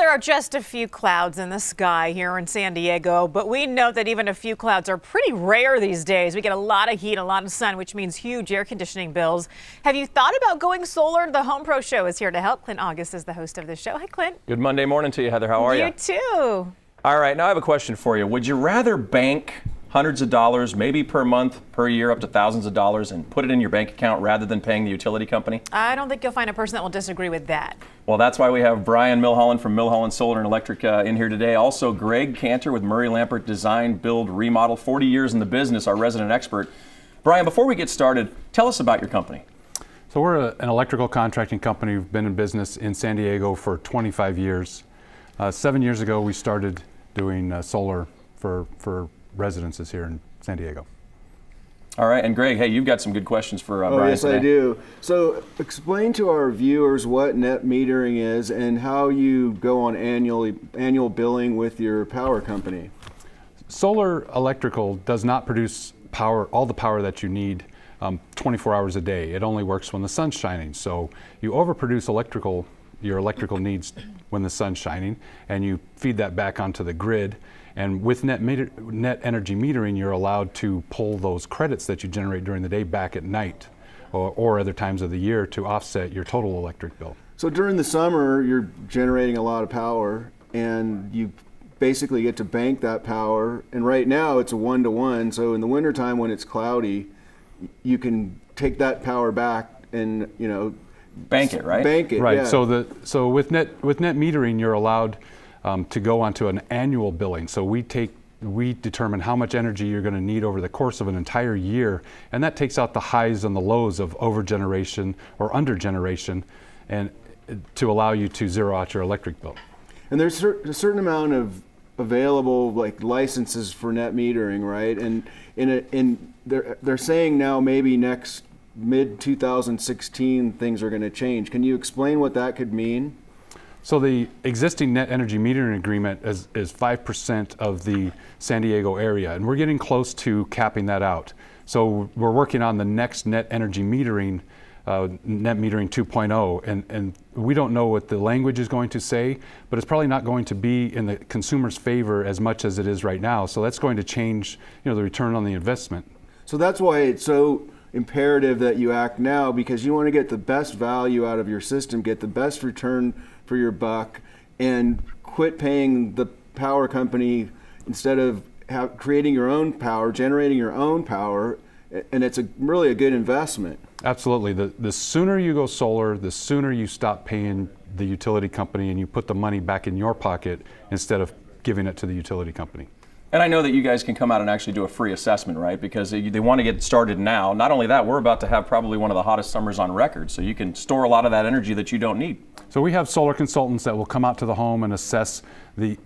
there are just a few clouds in the sky here in San Diego, but we know that even a few clouds are pretty rare these days. We get a lot of heat, a lot of sun, which means huge air conditioning bills. Have you thought about going solar? The Home Pro Show is here to help. Clint August is the host of this show. Hi, Clint. Good Monday morning to you, Heather. How are you? You too. All right, now I have a question for you. Would you rather bank hundreds of dollars, maybe per month, per year, up to thousands of dollars, and put it in your bank account rather than paying the utility company? I don't think you'll find a person that will disagree with that. Well, that's why we have Brian Milholland from Milholland Solar and Electric in here today. Also, Greg Cantor with Murray Lampert Design, Build, Remodel, 40 years in the business, our resident expert. Brian, before we get started, tell us about your company. So we're an electrical contracting company. We've been in business in San Diego for 25 years. 7 years ago, we started doing solar for residences here in San Diego. All right, and Greg, hey, you've got some good questions for Brian yes, today. I do. So explain to our viewers what net metering is and how you go on annual billing with your power company. Solar electrical does not produce power, all the power that you need 24 hours a day. It only works when the sun's shining. So you overproduce your electrical needs when the sun's shining, and you feed that back onto the grid. And with net energy metering, you're allowed to pull those credits that you generate during the day back at night or other times of the year to offset your total electric bill. So during the summer, you're generating a lot of power, and you basically get to bank that power. And right now, it's a 1-to-1. So in the wintertime, when it's cloudy, you can take that power back and, bank it, right? Bank it, right. Yeah. So with net metering, you're allowed to go onto an annual billing. So we determine how much energy you're going to need over the course of an entire year, and that takes out the highs and the lows of overgeneration or undergeneration, and to allow you to zero out your electric bill. And there's a certain amount of available licenses for net metering, right? And they're saying now maybe next mid-2016 things are going to change. Can you explain what that could mean? So the existing net energy metering agreement is 5% of the San Diego area, and we're getting close to capping that out. So we're working on the next net energy metering, net metering 2.0, and we don't know what the language is going to say, but it's probably not going to be in the consumer's favor as much as it is right now. So that's going to change, the return on the investment. So that's why it's so imperative that you act now, because you want to get the best value out of your system, get the best return for your buck, and quit paying the power company instead of creating your own power, generating your own power, and it's really a good investment. Absolutely. The sooner you go solar, the sooner you stop paying the utility company and you put the money back in your pocket instead of giving it to the utility company. And I know that you guys can come out and actually do a free assessment, right? Because they want to get started now. Not only that, we're about to have probably one of the hottest summers on record, so you can store a lot of that energy that you don't need. So we have solar consultants that will come out to the home and assess the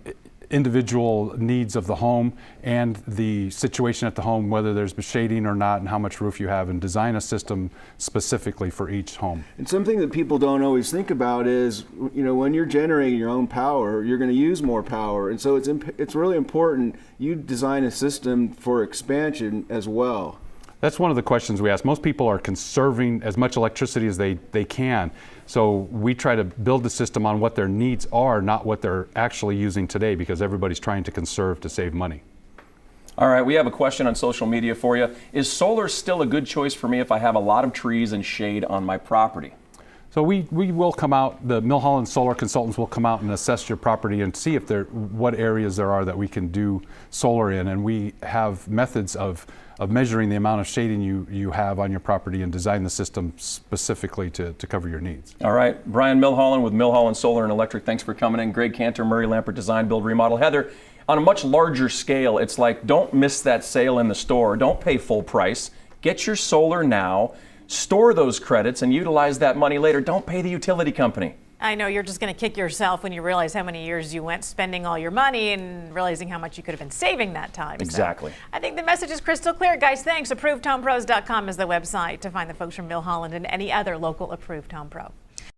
individual needs of the home and the situation at the home, whether there's shading or not, and how much roof you have, and design a system specifically for each home. And something that people don't always think about is, when you're generating your own power, you're going to use more power, and so it's really important you design a system for expansion as well. That's one of the questions we ask. Most people are conserving as much electricity as they can. So we try to build the system on what their needs are, not what they're actually using today, because everybody's trying to conserve to save money. All right, we have a question on social media for you. Is solar still a good choice for me if I have a lot of trees and shade on my property? So we will come out, the Milholland Solar Consultants will come out and assess your property and see if what areas there are that we can do solar in. And we have methods of measuring the amount of shading you have on your property and design the system specifically to cover your needs. All right, Brian Milholland with Milholland Solar and Electric, thanks for coming in. Greg Cantor, Murray Lampert Design, Build, Remodel. Heather, on a much larger scale, it's like, don't miss that sale in the store. Don't pay full price. Get your solar now. Store those credits and utilize that money later. Don't pay the utility company. I know you're just going to kick yourself when you realize how many years you went spending all your money and realizing how much you could have been saving that time. Exactly. So I think the message is crystal clear. Guys, thanks. ApprovedHomePros.com is the website to find the folks from Milholland and any other local Approved Home Pro.